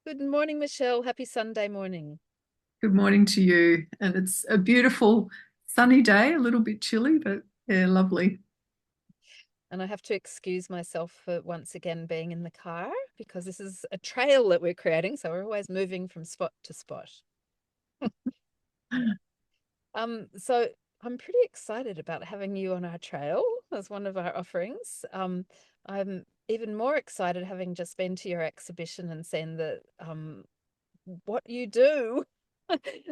Good morning, Michelle. Happy Sunday morning. Good morning to you. And it's a beautiful sunny day, a little bit chilly, but yeah, lovely. And I have to excuse myself for once again being in the car because this is a trail that we're creating. So we're always moving from spot to spot. So I'm pretty excited about having you on our trail as one of our offerings. I'm even more excited having just been to your exhibition and seen what you do.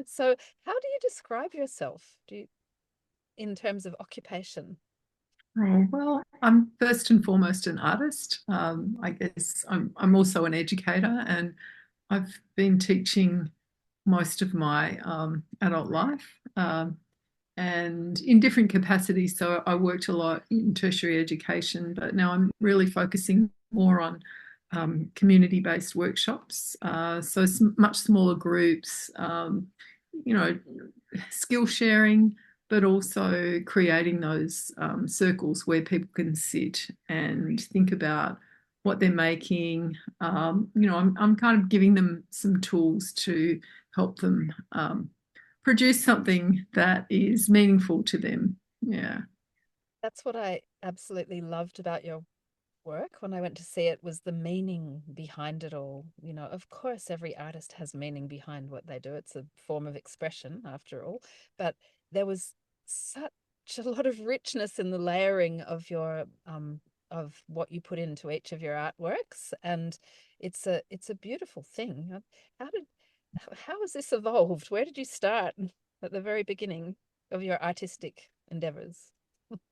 So how do you describe yourself? In terms of occupation? Oh, well, I'm first and foremost an artist. I guess I'm also an educator, and I've been teaching most of my adult life and in different capacities. So I worked a lot in tertiary education, but now I'm really focusing more on community-based workshops. So much smaller groups, you know, skill sharing, but also creating those circles where people can sit and think about what they're making. I'm kind of giving them some tools to help them produce something that is meaningful to them. Yeah. That's what I absolutely loved about your work when I went to see it was the meaning behind it all. Of course, every artist has meaning behind what they do. It's a form of expression after all. But there was such a lot of richness in the layering of your of what you put into each of your artworks. And it's a beautiful thing. How did how has this evolved? Where did you start at the very beginning of your artistic endeavors?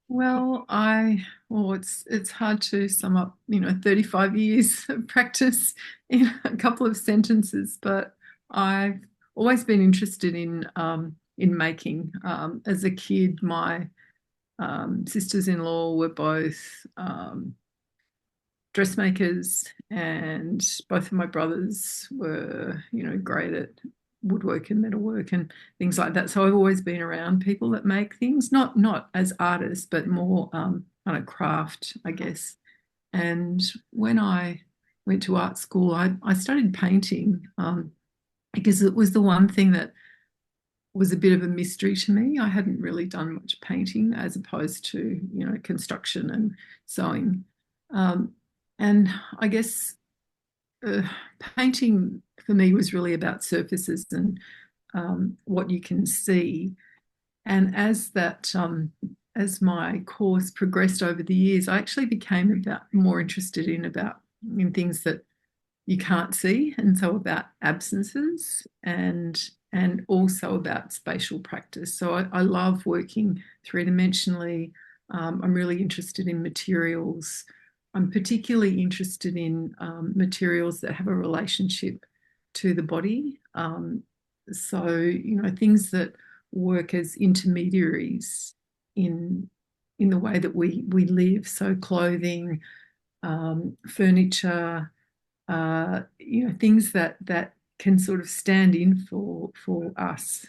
Well, it's hard to sum up, 35 years of practice in a couple of sentences, but I've always been interested in making. As a kid, my sisters-in-law were both dressmakers, and both of my brothers were, great at woodwork and metalwork and things like that. So I've always been around people that make things, not as artists, but more kind of craft, I guess. And when I went to art school, I studied painting because it was the one thing that was a bit of a mystery to me. I hadn't really done much painting as opposed to, construction and sewing. Um, and I guess uh, painting for me was really about surfaces and what you can see. And as my course progressed over the years, I actually became about more interested in things that you can't see, and so about absences and also about spatial practice. So I love working three-dimensionally. I'm really interested in materials. I'm particularly interested in materials that have a relationship to the body. So things that work as intermediaries in in the way that we live. So clothing, furniture, things that can sort of stand in for us.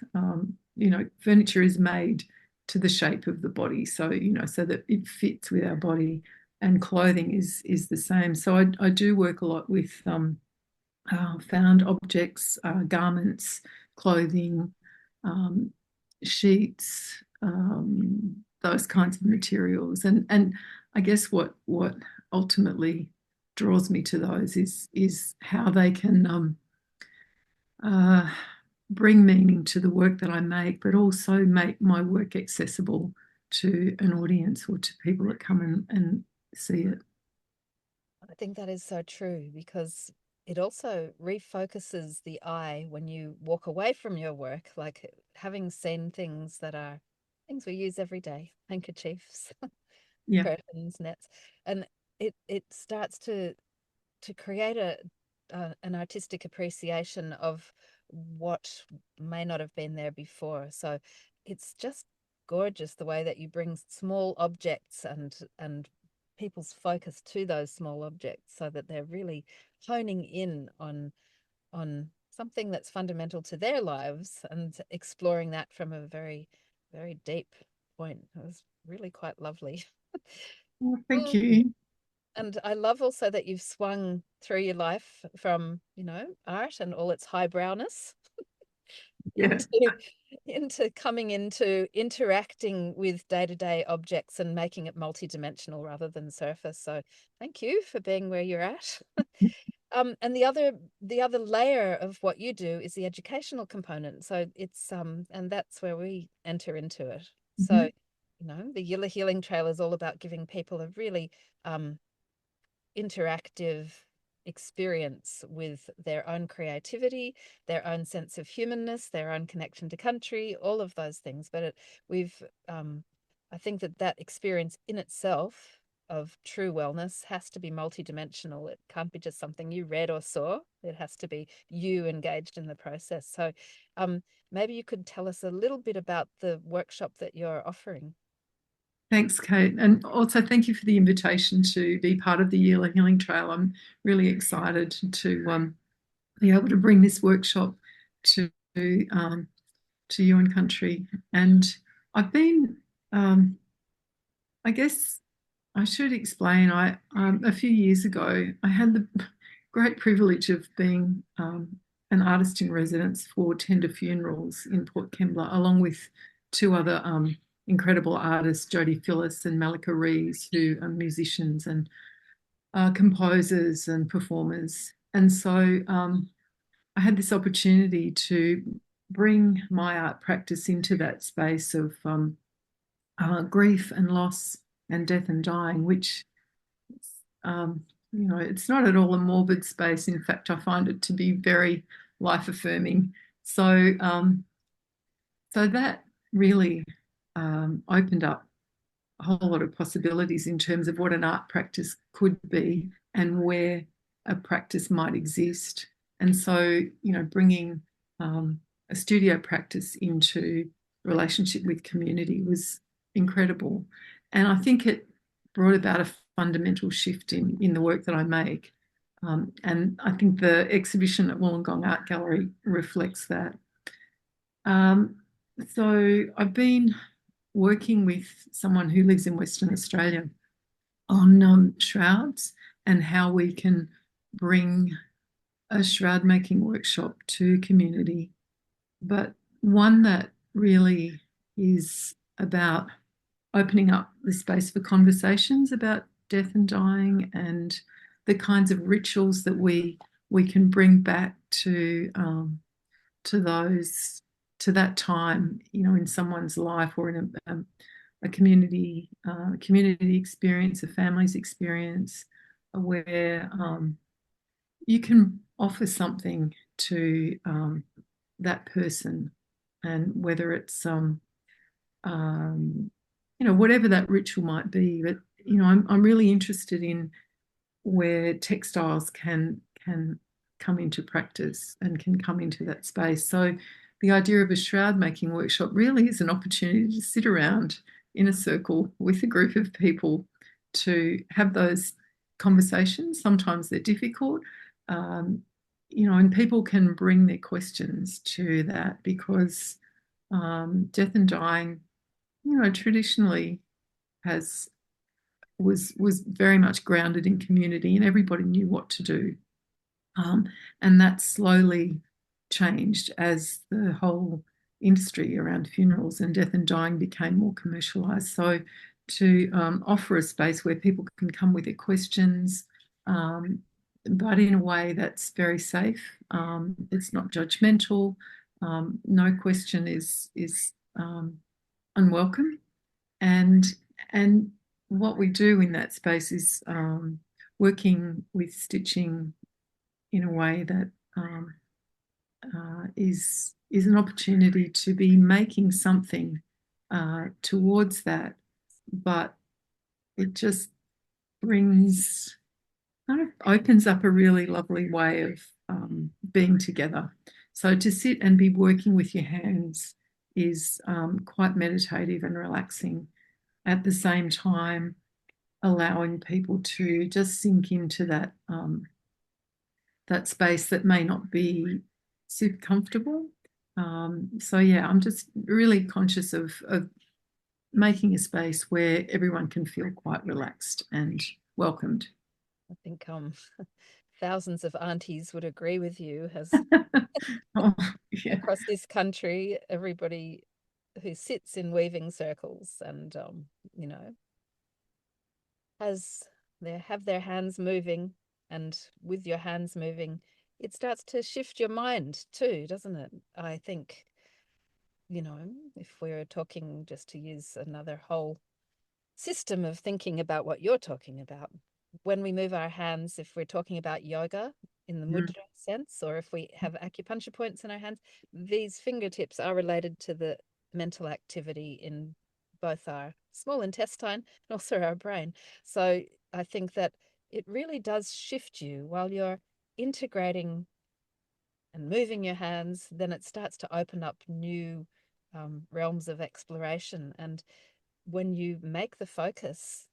Furniture is made to the shape of the body, so so that it fits with our body, and clothing is the same. So I do work a lot with found objects, garments, clothing, um, sheets, those kinds of materials. And I guess what ultimately draws me to those is how they can uh, bring meaning to the work that I make, but also make my work accessible to an audience or to people that come and see it. I think that is so true because it also refocuses the eye when you walk away from your work, like having seen things that are things we use every day, handkerchiefs, Yeah. curtains, nets, and it starts to create an artistic appreciation of what may not have been there before. So it's just gorgeous the way that you bring small objects and people's focus to those small objects so that they're really honing in on something that's fundamental to their lives and exploring that from a very deep point. It was really quite lovely. Well, thank Mm. you. And I love also that you've swung through your life from, art and all its highbrowness Yeah. into coming into interacting with day-to-day objects and making it multidimensional rather than surface. So thank you for being where you're at. And the other layer of what you do is the educational component. So it's and that's where we enter into it. Mhm. So, the Yila Healing Trail is all about giving people a really interactive experience with their own creativity, their own sense of humanness, their own connection to country, all of those things. But we've, I think that experience in itself of true wellness has to be multidimensional. It can't be just something you read or saw. It has to be you engaged in the process. So, maybe you could tell us a little bit about the workshop that you're offering. Thanks, Kate. And also thank you for the invitation to be part of the Yila Healing Trail. I'm really excited to be able to bring this workshop to to you and country. And I've been, I guess I should explain. I A few years ago, I had the great privilege of being an artist in residence for Tender Funerals in Port Kembla, along with two other incredible artists, Jodie Phillis and Malika Rees, who are musicians and composers and performers. And so I had this opportunity to bring my art practice into that space of grief and loss and death and dying, which it's not at all a morbid space. In fact, I find it to be very life affirming. So, so that really opened up a whole lot of possibilities in terms of what an art practice could be and where a practice might exist. And so, bringing a studio practice into relationship with community was incredible. And I think it brought about a fundamental shift in the work that I make. And I think the exhibition at Wollongong Art Gallery reflects that. Um, so I've been working with someone who lives in Western Australia on shrouds and how we can bring a shroud making workshop to community, but one that really is about opening up the space for conversations about death and dying and the kinds of rituals that we can bring back to those to that time, in someone's life or in a community experience, a family's experience, where you can offer something to that person, and whether it's whatever that ritual might be. But I'm really interested in where textiles can come into practice and can come into that space. So the idea of a shroud making workshop really is an opportunity to sit around in a circle with a group of people to have those conversations. Sometimes they're difficult, and people can bring their questions to that because death and dying, traditionally has was very much grounded in community, and everybody knew what to do. And that slowly changed as the whole industry around funerals and death and dying became more commercialized. So to offer a space where people can come with their questions, but in a way that's very safe. It's not judgmental. No question is unwelcome. And what we do in that space is working with stitching in a way that is an opportunity to be making something towards that, but it just brings kind of opens up a really lovely way of being together. So to sit and be working with your hands is quite meditative and relaxing. At the same time, allowing people to just sink into that space that may not be super comfortable. So yeah, I'm just really conscious of making a space where everyone can feel quite relaxed and welcomed. I think thousands of aunties would agree with you, as Oh, yeah. across this country, everybody who sits in weaving circles and you know, has they have their hands moving, and with your hands moving, it starts to shift your mind too, doesn't it? I think, you know, if we're talking, just to use another whole system of thinking about what you're talking about, when we move our hands, if we're talking about yoga in the Mm. mudra sense, or if we have acupuncture points in our hands, these fingertips are related to the mental activity in both our small intestine and also our brain. So I think that it really does shift you while you're integrating and moving your hands. Then it starts to open up new realms of exploration. And when you make the focus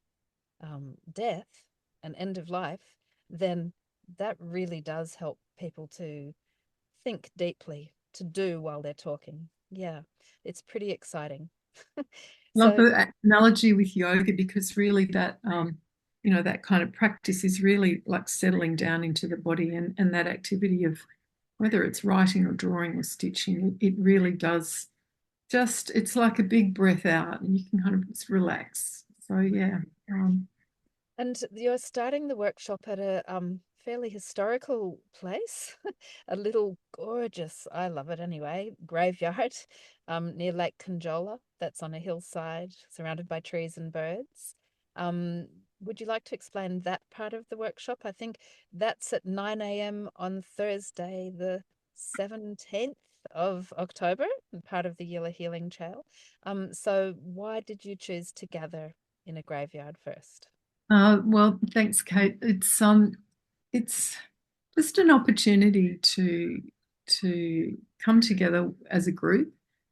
death and end of life, then that really does help people to think deeply, to do while they're talking. Yeah, it's pretty exciting. Love So, the analogy with yoga because really that that kind of practice is really like settling down into the body and that activity of whether it's writing or drawing or stitching, it really does just it's like a big breath out and you can kind of just relax. So yeah. Um, and you're starting the workshop at a fairly historical place, a little gorgeous, I love it anyway, graveyard near Lake Conjola that's on a hillside surrounded by trees and birds. Um, would you like to explain that part of the workshop? I think that's at 9 a.m. on Thursday, the 17th of October, part of the Yila Healing Trail. So why did you choose to gather in a graveyard first? well, thanks, Kate. It's just an opportunity to come together as a group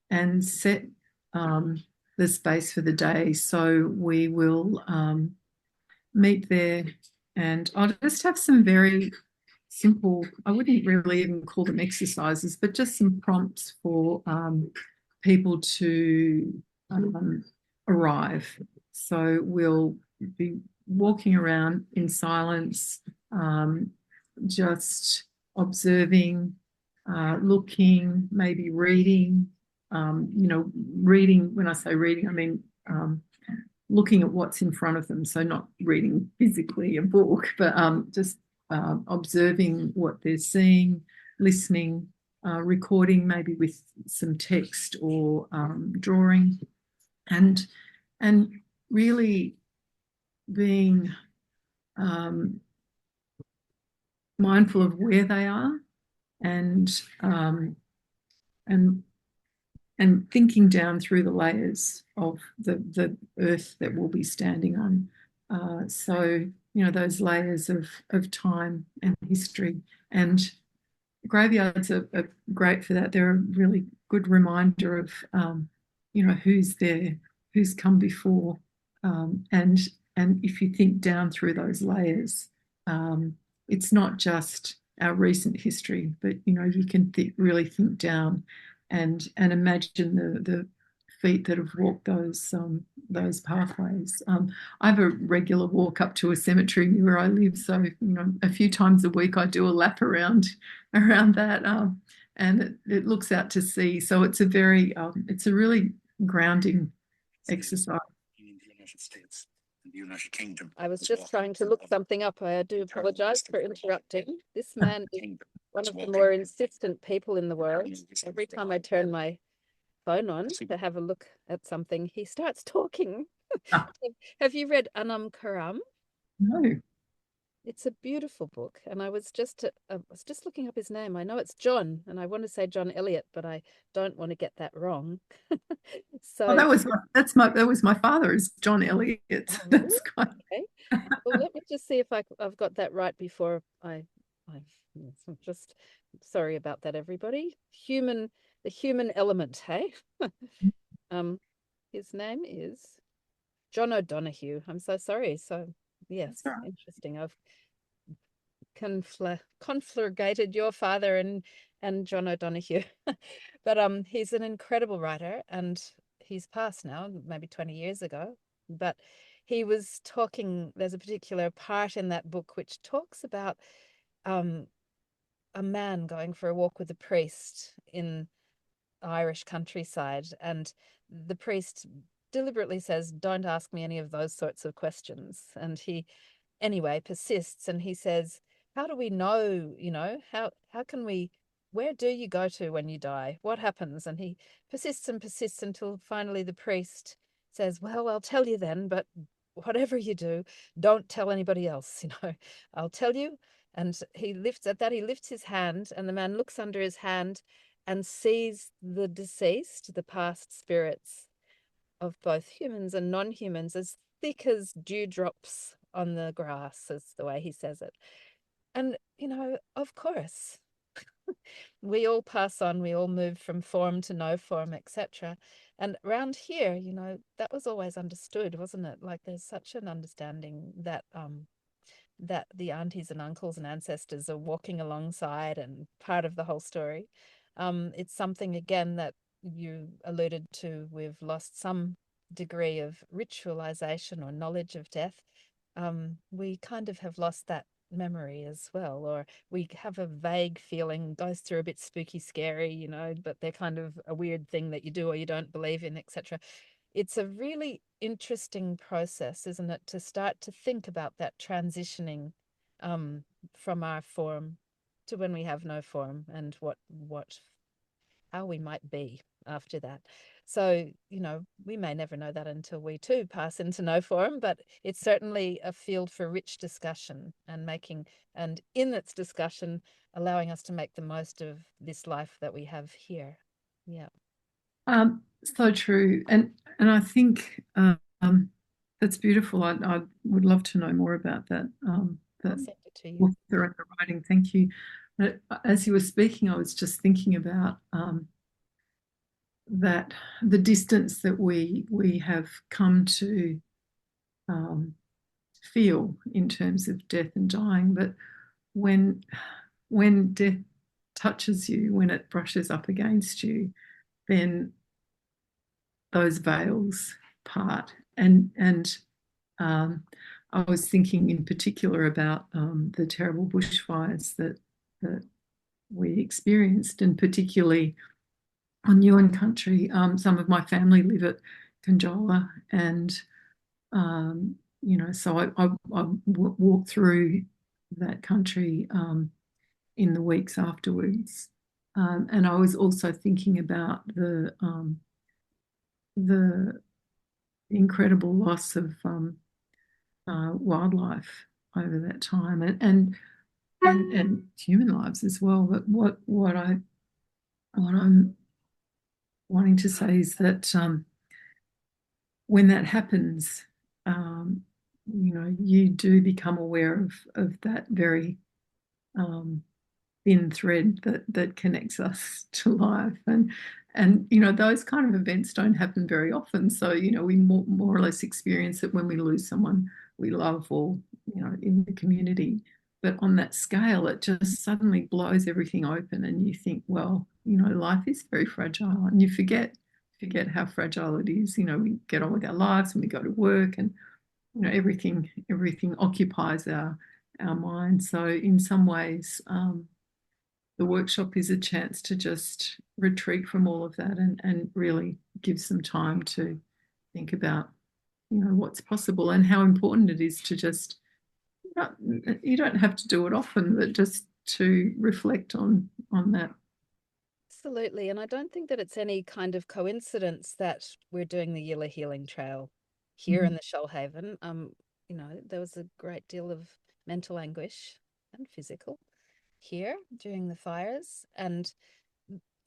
and set um, the space for the day. So we will meet there, and I'll just have some very simple, I wouldn't really even call them exercises, but just some prompts for people to um, arrive. So we'll be walking around in silence, um, just observing, looking, maybe reading. Reading, when I say reading, I mean looking at what's in front of them. So not reading physically a book, but just observing what they're seeing, listening, recording maybe with some text or drawing, and and really being um, mindful of where they are and um, and and thinking down through the layers of the earth that we'll be standing on. So, those layers of time and history. And graveyards are great for that. They're a really good reminder of, who's there, who's come before. And if you think down through those layers, um, it's not just our recent history, but, you can really think down and imagine the feet that have walked those pathways. I have a regular walk up to a cemetery near where I live, so a few times a week I do a lap around that, and it looks out to sea. So it's a really grounding exercise. In the United States and the United Kingdom. I was just trying to look something up. I do apologize for interrupting. This man is one of the more insistent people in the world. Every time I turn my phone on to have a look at something, he starts talking. Have you read Anam Karam? No. It's a beautiful book, and I was just looking up his name. I know it's John, and I want to say John Elliot, but I don't want to get that wrong. Well, So, that was my father is John Elliot. oh, That's kind okay. Well, let me just see if I've got that right before I yes, I'm just sorry about that, everybody. The human element, hey? Um, his name is John O'Donoghue. I'm so sorry. So, that's yes, all right. interesting. I've conflagrated your father and John O'Donoghue. But he's an incredible writer, and he's passed now, maybe 20 years ago. But he was talking, there's a particular part in that book which talks about um, a man going for a walk with a priest in Irish countryside. And the priest deliberately says, "Don't ask me any of those sorts of questions." And he, anyway, persists and he says, "How do we know, how can we, where do you go to when you die? What happens?" And he persists and persists until finally the priest says, "Well, I'll tell you then, but whatever you do, don't tell anybody else, I'll tell you." And he lifts his hand, and the man looks under his hand and sees the deceased, the past spirits of both humans and non-humans, as thick as dewdrops on the grass, is the way he says it. And, of course, we all pass on, we all move from form to no form, etc. And around here, that was always understood, wasn't it? Like there's such an understanding that the aunties and uncles and ancestors are walking alongside and part of the whole story. It's something, again, that you alluded to. We've lost some degree of ritualization or knowledge of death. We kind of have lost that memory as well, or we have a vague feeling, goes through a bit spooky, scary, but they're kind of a weird thing that you do or you don't believe in, etc. It's a really interesting process, isn't it, to start to think about that transitioning um, from our form to when we have no form, and what how we might be after that. So, we may never know that until we too pass into no form, but it's certainly a field for rich discussion and in its discussion, allowing us to make the most of this life that we have here. Yeah. So true, and I think that's beautiful. I would love to know more about that. I'll That send it to you. author and the writing. Thank you. But as you were speaking, I was just thinking about that the distance that we have come to um, feel in terms of death and dying. But when when death touches you, when it brushes up against you, then those veils part. And I was thinking in particular about the terrible bushfires that we experienced, and particularly on Yuin country. Some of my family live at Conjola, and so I walked through that country in the weeks afterwards. And I was also thinking about the incredible loss of wildlife over that time, and human lives as well. But what I'm wanting to say is that when that happens, you do become aware of that very thin thread that connects us to life, and those kind of events don't happen very often. So we more or less experience it when we lose someone we love, or in the community. But on that scale, it just suddenly blows everything open, and you think, well, life is very fragile, and you forget how fragile it is. We get on with our lives and we go to work, and everything occupies our mind. So in some ways, the workshop is a chance to just retreat from all of that, and really give some time to think about what's possible, and how important it is to just, you don't have to do it often, but just to reflect on that. Absolutely. And I don't think that it's any kind of coincidence that we're doing the Yila Healing Trail here in Mm. the Shoalhaven. There was a great deal of mental anguish and physical here during the fires. And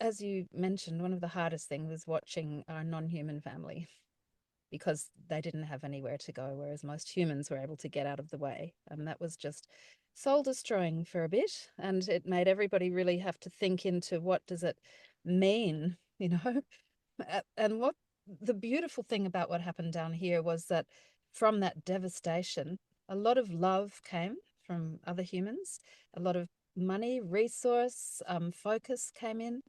as you mentioned, one of the hardest things was watching our non-human family because they didn't have anywhere to go, whereas most humans were able to get out of the way. And that was just soul destroying for a bit. And it made everybody really have to think into what does it mean, And what the beautiful thing about what happened down here was that from that devastation, a lot of love came from other humans, a lot of money, resource, focus came in.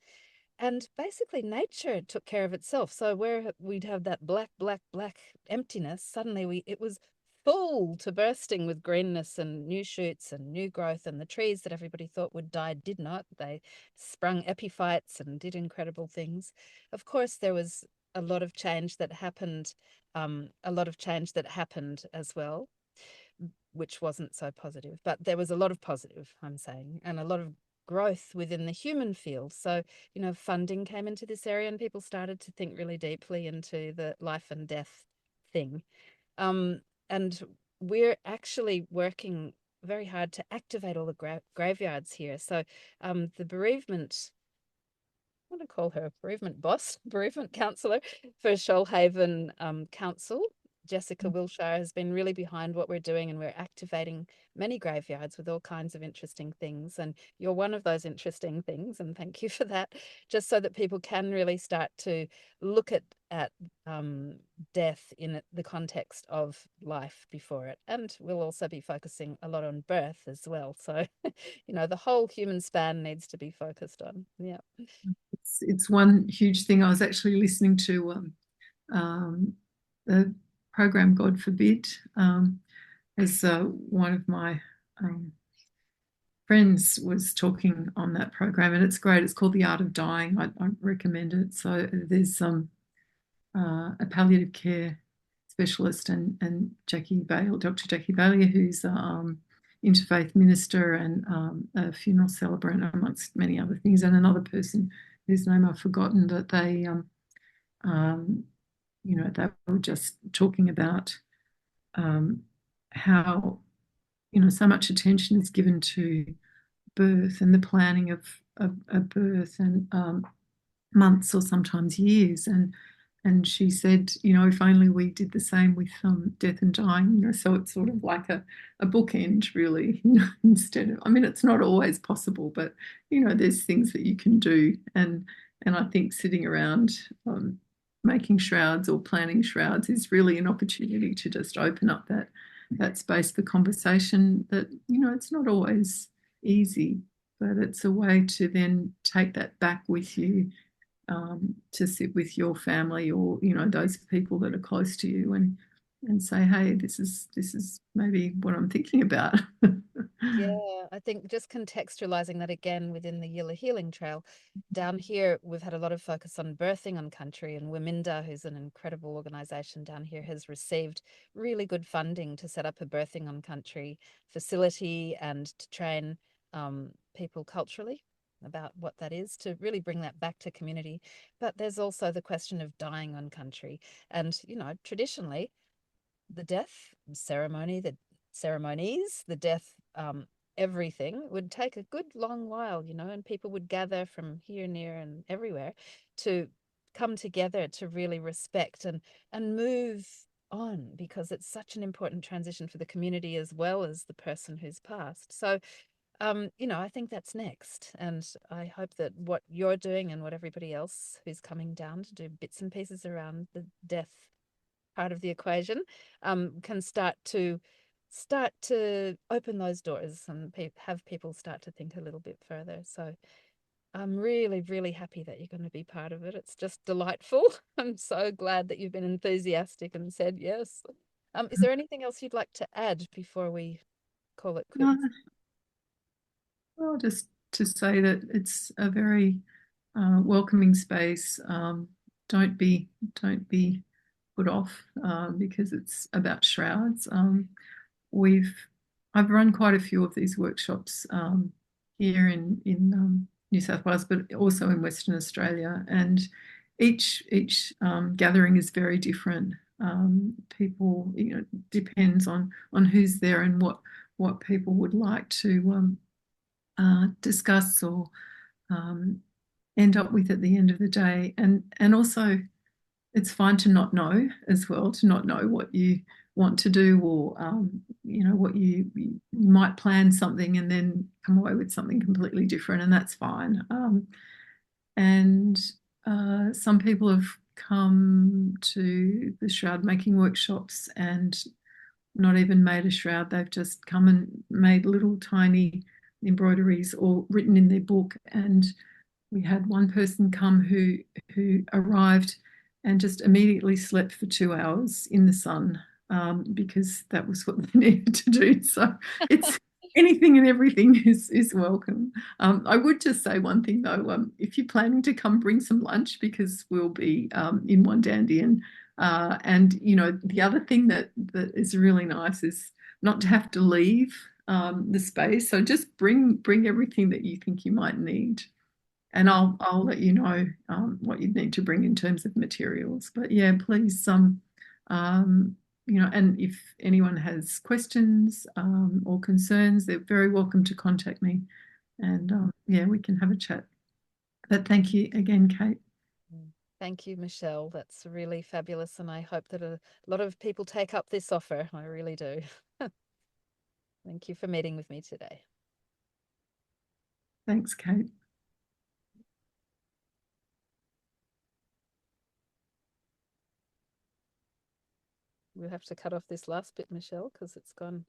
And basically nature took care of itself. So where we'd have that black, black, black emptiness, suddenly it was full to bursting with greenness and new shoots and new growth, and the trees that everybody thought would die did not. They sprung epiphytes and did incredible things. Of course, there was a lot of change that happened, as well, which wasn't so positive. But there was a lot of positive, I'm saying, and a lot of growth within the human field. So, funding came into this area and people started to think really deeply into the life and death thing. Um, and we're actually working very hard to activate all the graveyards here. So, the bereavement, I want to call her bereavement boss, bereavement counselor for Shoalhaven Council. Jessica Wilshire has been really behind what we're doing, and we're activating many graveyards with all kinds of interesting things. And you're one of those interesting things, and thank you for that. Just so that people can really start to look at death in the context of life before it. And we'll also be focusing a lot on birth as well. So, the whole human span needs to be focused on. Yeah. It's one huge thing. I was actually listening to the program God Forbid, as one of my friends was talking on that program, and it's great. It's called The Art of Dying. I recommend it. So there's a palliative care specialist and Jackie Bale, Dr. Jackie Bailey, who's interfaith minister and a funeral celebrant, amongst many other things, and another person whose name I've forgotten. That um, they were just talking about how so much attention is given to birth and the planning of a birth, and months or sometimes years. And she said, if only we did the same with death and dying, so it's sort of like a bookend, really, instead of, I mean, it's not always possible, but, there's things that you can do. And I think sitting around making shrouds or planning shrouds is really an opportunity to just open up that space for conversation that, it's not always easy, but it's a way to then take that back with you, to sit with your family or those people that are close to you, and say, hey, this is maybe what I'm thinking about. Yeah, I think just contextualizing that again within the Yila Healing Trail. Down here, we've had a lot of focus on birthing on country, and Wominda, who's an incredible organization down here, has received really good funding to set up a birthing on country facility and to train people culturally about what that is, to really bring that back to community. But there's also the question of dying on country. And, traditionally, the death ceremony, the ceremonies, the death, everything would take a good long while, and people would gather from here, near, and everywhere to come together to really respect and move on, because it's such an important transition for the community as well as the person who's passed. So, I think that's next. And I hope that what you're doing and what everybody else who's coming down to do bits and pieces around the death part of the equation, can start to open those doors and have people start to think a little bit further. So I'm really, really happy that you're going to be part of it. It's just delightful. I'm so glad that you've been enthusiastic and said yes. Is there anything else you'd like to add before we call it quits? Well, just to say that it's a very welcoming space. Don't be put off because it's about shrouds. We've I've run quite a few of these workshops here in New South Wales, but also in Western Australia, and each gathering is very different. People, depends on who's there and what people would like to discuss or um, end up with at the end of the day. And also, it's fine to not know as well, to not know what you want to do, or what you might plan something and then come away with something completely different, and that's fine. And some people have come to the shroud making workshops and not even made a shroud. They've just come and made little tiny embroideries or written in their book, and we had one person come who arrived and just immediately slept for 2 hours in the sun, because that was what they needed to do. So it's anything and everything is welcome. I would just say one thing though, if you're planning to come, bring some lunch because we'll be in Wandandian. And the other thing that is really nice is not to have to leave the space. So just bring everything that you think you might need, and I'll let you know what you need to bring in terms of materials. But yeah, please, um, and if anyone has questions or concerns, they're very welcome to contact me, and yeah, we can have a chat. But thank you again, Kate. Thank you, Michelle. That's really fabulous. And I hope that a lot of people take up this offer. I really do. Thank you for meeting with me today. Thanks, Kate. We'll have to cut off this last bit, Michelle, because it's gone